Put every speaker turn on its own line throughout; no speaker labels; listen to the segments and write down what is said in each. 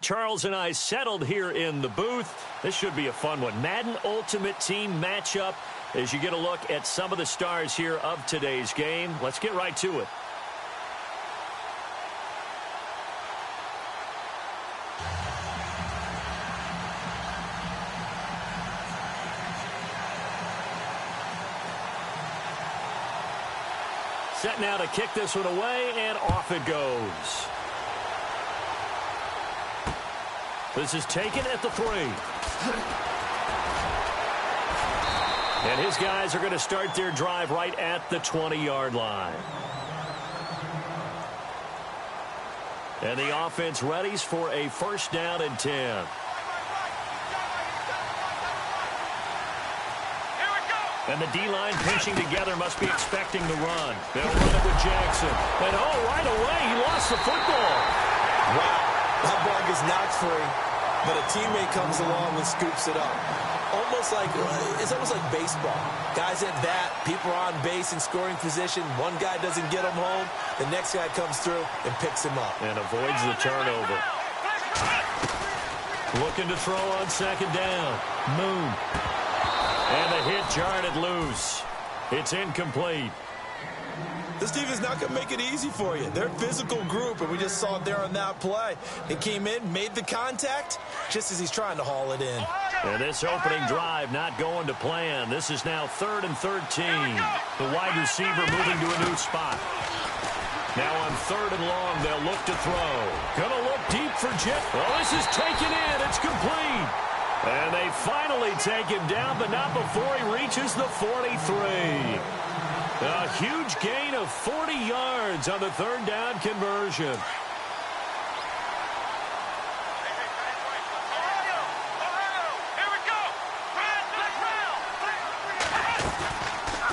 Charles and I settled here in the booth. This should be a fun one. Madden Ultimate Team matchup as you get a look at some of the stars here of today's game. Let's get right to it. Set now to kick this one away, and off it goes. This is taken at the 3. And his guys are going to start their drive right at the 20-yard line. And the offense readies for a first down and 10. And the D-line pinching together must be expecting the run. They'll run it with Jackson. And, oh, right away, he lost the football.
Wow, that ball gets knocked free, but a teammate comes along and scoops it up. It's almost like baseball. Guys at bat, people are on base in scoring position. One guy doesn't get him home. The next guy comes through and picks him up.
And avoids the turnover. Looking to throw on second down. Moon. And the hit jarred it loose. It's incomplete.
This team is not going to make it easy for you. They're a physical group, and we just saw it there on that play. He came in, made the contact, just as he's trying to haul it in.
And this opening drive not going to plan. This is now 3rd and 13. The wide receiver moving to a new spot. Now on 3rd and long, they'll look to throw. Gonna look deep for Jet. Well, this is taken in. It's complete. And they finally take him down, but not before he reaches the 43. A huge gain of 40 yards on the 3rd down conversion.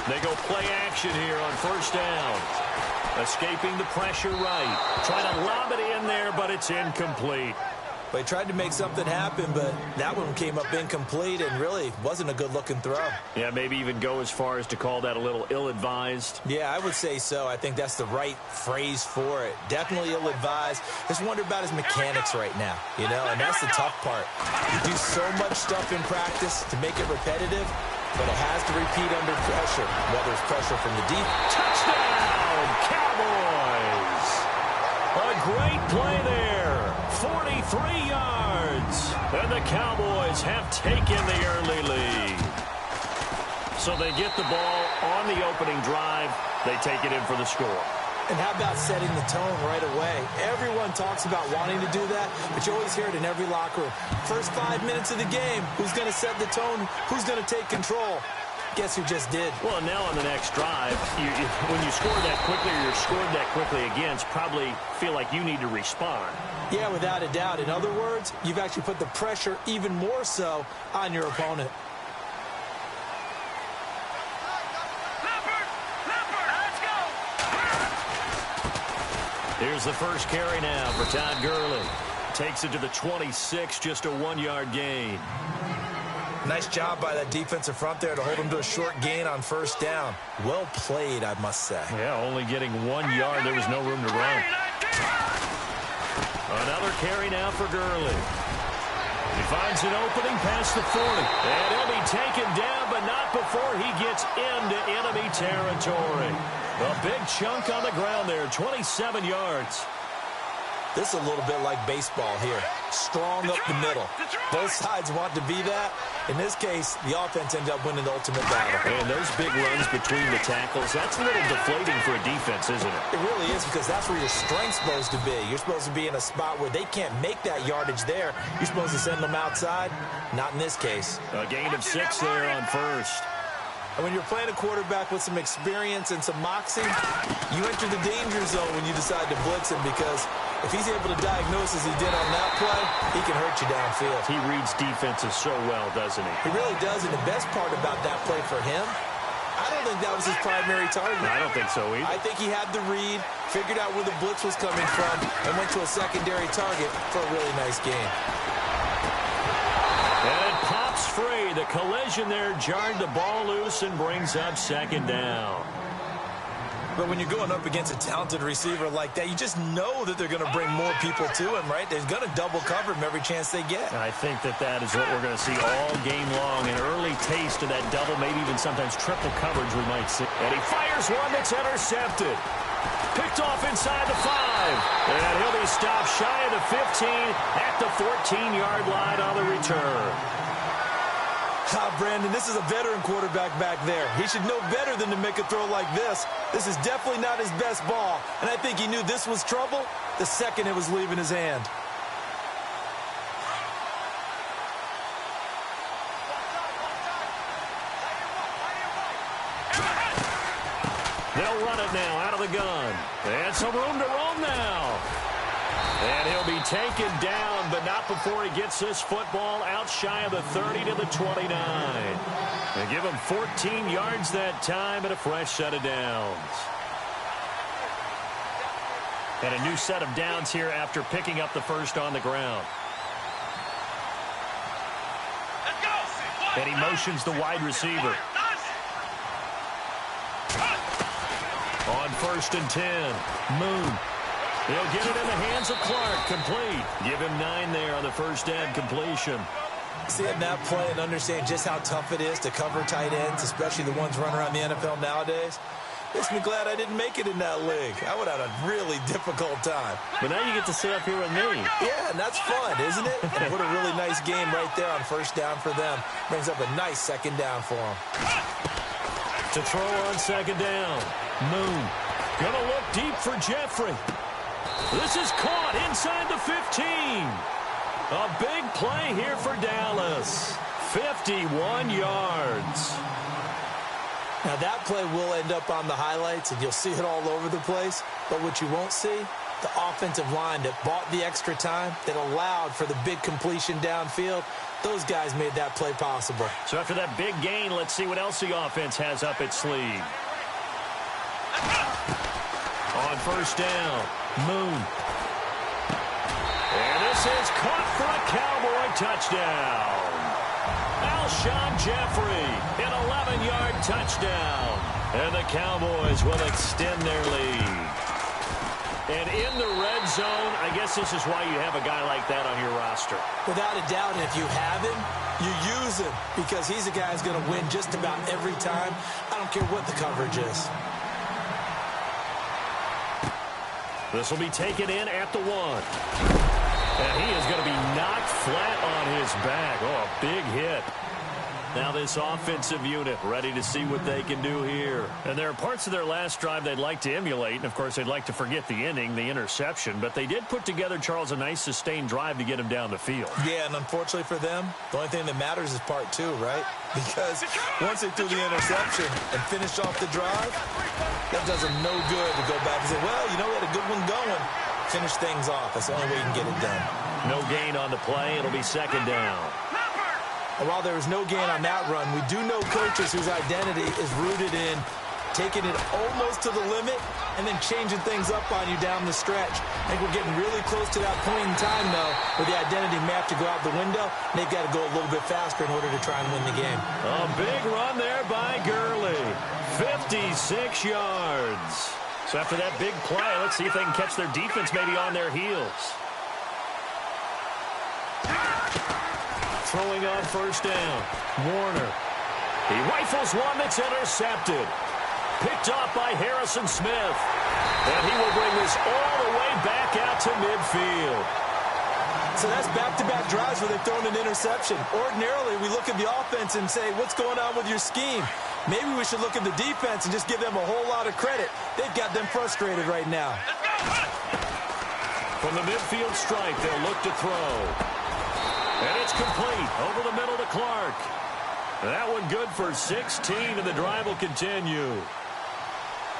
They go play action here on first down. Escaping the pressure right. Trying to lob it in there, but it's incomplete.
They tried to make something happen, but that one came up incomplete and really wasn't a good-looking throw.
Yeah, maybe even go as far as to call that a little ill-advised.
Yeah, I would say so. I think that's the right phrase for it. Definitely ill-advised. Just wonder about his mechanics right now, you know, and that's the tough part. You do so much stuff in practice to make it repetitive, but it has to repeat under pressure, whether it's pressure from the deep.
Touchdown, Cowboys! A great play there. 43 yards. And the Cowboys have taken the early lead. So they get the ball on the opening drive. They take it in for the score.
And how about setting the tone right away? Everyone talks about wanting to do that, but you always hear it in every locker room. First 5 minutes of the game, who's going to set the tone? Who's going to take control? Guess who just did?
Well, now on the next drive, when you score that quickly or you're scored that quickly against, probably feel like you need to respond.
Yeah, without a doubt. In other words, you've actually put the pressure even more so on your opponent.
Here's the first carry now for Todd Gurley. Takes it to the 26, just a 1-yard gain.
Nice job by that defensive front there to hold him to a short gain on first down. Well played, I must say.
Yeah, only getting 1 yard. There was no room to run. Another carry now for Gurley. He finds an opening past the 40. And he'll be taken down, but not before he gets into enemy territory. A big chunk on the ground there, 27 yards.
This is a little bit like baseball here. Strong up the middle. Both sides want to be that. In this case, the offense ends up winning the ultimate battle.
And those big runs between the tackles, that's a little deflating for a defense, isn't it?
It really is, because that's where your strength's supposed to be. You're supposed to be in a spot where they can't make that yardage there. You're supposed to send them outside. Not in this case.
A gain of 6 there on first.
And when you're playing a quarterback with some experience and some moxie, you enter the danger zone when you decide to blitz him, because if he's able to diagnose as he did on that play, he can hurt you downfield.
He reads defenses so well, doesn't he?
He really does, and the best part about that play for him, I don't think that was his primary target.
I don't think so either.
I think he had the read, figured out where the blitz was coming from, and went to a secondary target for a really nice game.
And it pops free. The collision there jarred the ball loose and brings up second down.
But when you're going up against a talented receiver like that, you just know that they're going to bring more people to him, right? They're going to double cover him every chance they get.
I think that is what we're going to see all game long. An early taste of that double, maybe even sometimes triple coverage we might see. And he fires one that's intercepted. Picked off inside the 5. And he'll be stopped shy of the 15 at the 14-yard line on the return.
Brandon, this is a veteran quarterback back there. He should know better than to make a throw like this. This is definitely not his best ball, and I think he knew this was trouble the second it was leaving his hand.
They'll run it now out of the gun. And some room to roam now. And he'll be taken down, but not before he gets this football out shy of the 30 to the 29. They give him 14 yards that time and a fresh set of downs. And a new set of downs here after picking up the first on the ground. And he motions the wide receiver. On 1st and 10, Moon. He'll get it in the hands of Clark. Complete. Give him 9 there on the first down completion.
Seeing that play and understand just how tough it is to cover tight ends, especially the ones running around the NFL nowadays, makes me glad I didn't make it in that league. I would have had a really difficult time.
But now you get to sit up here with me.
Yeah, and that's fun, isn't it? And what a really nice game right there on first down for them. Brings up a nice second down for them.
To throw on second down. Moon. Gonna look deep for Jeffrey. This is caught inside the 15. A big play here for Dallas. 51 yards.
Now that play will end up on the highlights, and you'll see it all over the place. But what you won't see, the offensive line that bought the extra time, that allowed for the big completion downfield, those guys made that play possible.
So after that big gain, let's see what else the offense has up its sleeve. On first down, Moon. And this is caught for a Cowboy touchdown. Alshon Jeffrey, an 11-yard touchdown. And the Cowboys will extend their lead. And in the red zone, I guess this is why you have a guy like that on your roster.
Without a doubt, and if you have him, you use him, because he's a guy who's going to win just about every time. I don't care what the coverage is.
This will be taken in at the 1. And he is going to be knocked flat on his back. Oh, a big hit. Now this offensive unit ready to see what they can do here. And there are parts of their last drive they'd like to emulate. And, of course, they'd like to forget the inning, the interception. But they did put together, Charles, a nice sustained drive to get him down the field.
Yeah, and unfortunately for them, the only thing that matters is part 2, right? Because once they threw the interception and finished off the drive, that does them no good to go back and say, well, you know, we had a good one going. Finish things off. That's the only way you can get it done.
No gain on the play. It'll be second down.
And while there was no gain on that run, we do know coaches whose identity is rooted in taking it almost to the limit and then changing things up on you down the stretch. I think we're getting really close to that point in time, though, where the identity may have to go out the window, and they've got to go a little bit faster in order to try and win the game.
A big run there by Gurley. 56 yards. So after that big play, let's see if they can catch their defense maybe on their heels. Throwing on first down, Warner. He rifles one that's intercepted. Picked off by Harrison Smith. And he will bring this all the way back out to midfield.
So that's back-to-back drives where they've thrown an interception. Ordinarily, we look at the offense and say, what's going on with your scheme? Maybe we should look at the defense and just give them a whole lot of credit. They've got them frustrated right now.
From the midfield stripe, they'll look to throw. And it's complete over the middle to Clark. That one good for 16, and the drive will continue.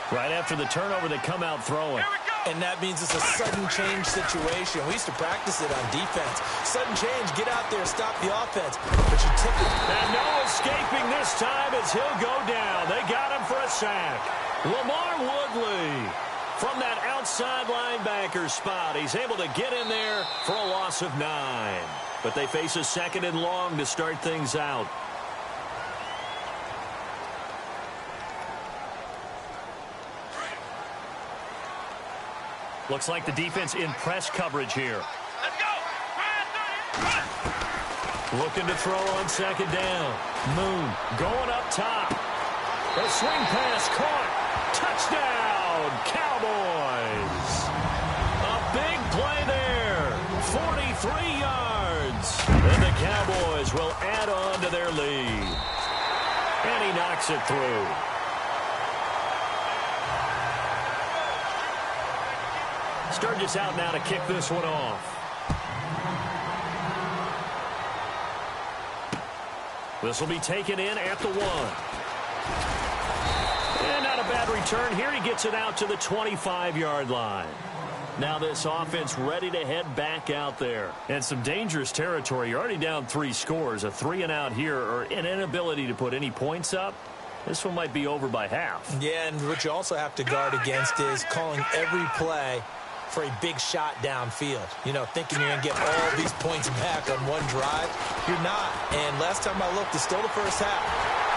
Right after the turnover, they come out throwing.
And that means it's a sudden change situation. We used to practice it on defense. Sudden change, get out there, stop the offense. But you tip it.
And no escaping this time as he'll go down. They got him for a sack. Lamar Woodley from that outside linebacker spot. He's able to get in there for a loss of 9. But they face a second and long to start things out. Looks like the defense in press coverage here. Looking to throw on second down. Moon going up top. A swing pass caught. Touchdown, Cowboys. A big play there. 43 yards. And the Cowboys will add on to their lead. And he knocks it through. Sturgis out now to kick this one off. This will be taken in at the 1. And not a bad return here. He gets it out to the 25-yard line. Now this offense ready to head back out there. And some dangerous territory. You're already down 3 scores. A 3-and-out here or an inability to put any points up. This one might be over by half.
Yeah, and what you also have to guard against is calling every play for a big shot downfield. You know, thinking you're going to get all these points back on one drive. You're not. And last time I looked, it's still the first half.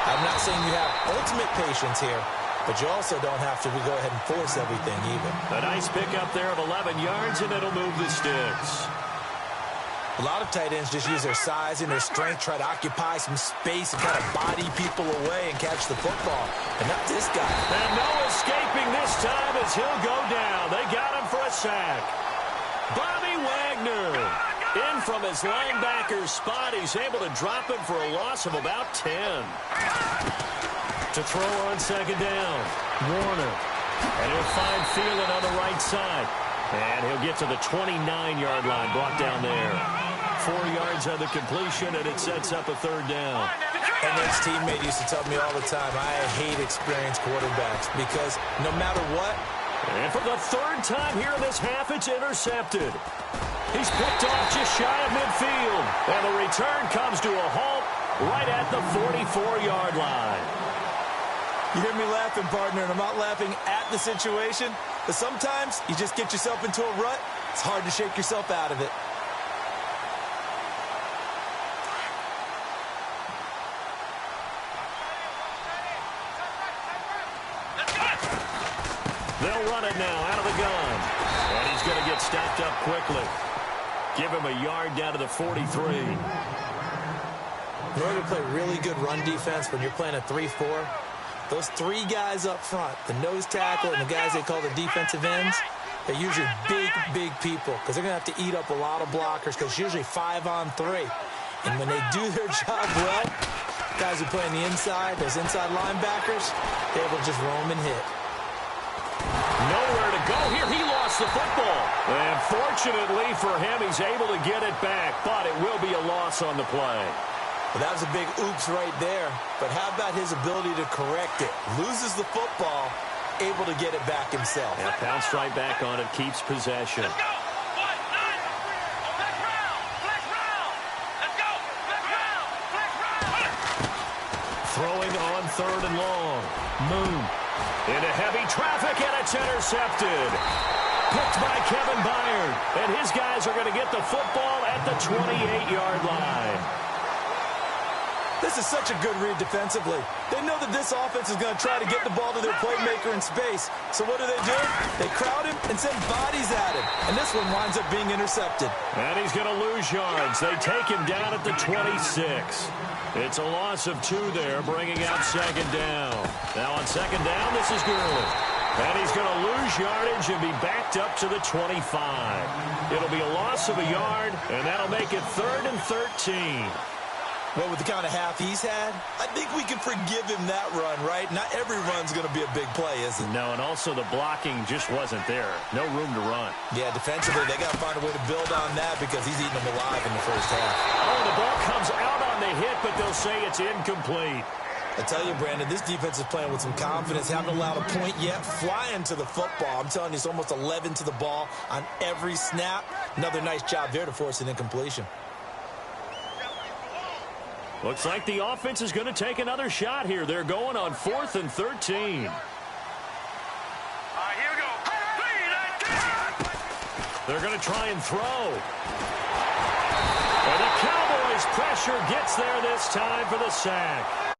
I'm not saying you have ultimate patience here, but you also don't have to go ahead and force everything either.
A nice pickup there of 11 yards, and it'll move the sticks.
A lot of tight ends just use their size and their strength, try to occupy some space and kind of body people away and catch the football. And not this guy.
And no escaping this time as he'll go down. They got him for a sack. Bobby Wagner in from his linebacker's spot. He's able to drop him for a loss of about 10. To throw on second down. Warner. And he'll find Thielen on the right side. And he'll get to the 29-yard line, brought down there. 4 yards on the completion, and it sets up a third down.
And his teammate used to tell me all the time, I hate experienced quarterbacks because no matter what.
And for the 3rd time here in this half, it's intercepted. He's picked off just shy of midfield. And the return comes to a halt right at the 44-yard line.
You hear me laughing, partner, and I'm not laughing at the situation, but sometimes you just get yourself into a rut. It's hard to shake yourself out of it.
They'll run it now out of the gun. And he's going to get stopped up quickly. Give him a yard down to the 43.
In order to play really good run defense when you're playing a 3-4, those 3 guys up front, the nose tackle and the guys they call the defensive ends, they're usually big, big people because they're going to have to eat up a lot of blockers because it's usually 5-on-3. And when they do their job well, guys who play on the inside, those inside linebackers, they're able to just roam and hit.
Nowhere to go here. He lost the football. And fortunately for him, he's able to get it back, but it will be a loss on the play.
Well, that was a big oops right there. But how about his ability to correct it? Loses the football, able to get it back himself.
And pounced right back on it, keeps possession.
Let's go. Flex round. Let's go. Flex round.
Throwing on 3rd and long. Moon into heavy traffic, and it's intercepted. Picked by Kevin Byard. And his guys are going to get the football at the 28-yard line.
This is such a good read defensively. They know that this offense is going to try to get the ball to their playmaker in space. So what do? They crowd him and send bodies at him. And this one winds up being intercepted.
And he's going to lose yards. They take him down at the 26. It's a loss of 2 there, bringing out second down. Now on second down, this is Gurley. And he's going to lose yardage and be backed up to the 25. It'll be a loss of a yard, and that'll make it 3rd and 13.
Well, with the kind of half he's had, I think we can forgive him that run, right? Not every run's going to be a big play, is it?
No, and also the blocking just wasn't there. No room to run.
Yeah, defensively, they got to find a way to build on that because he's eating them alive in the first half.
Oh, the ball comes out on the hit, but they'll say it's incomplete.
I tell you, Brandon, this defense is playing with some confidence. Haven't allowed a point yet. Flying to the football. I'm telling you, it's almost 11 to the ball on every snap. Another nice job there to force an incompletion.
Looks like the offense is going to take another shot here. They're going on 4th and 13.
Here we go.
They're going to try and throw. And the Cowboys pressure gets there this time for the sack.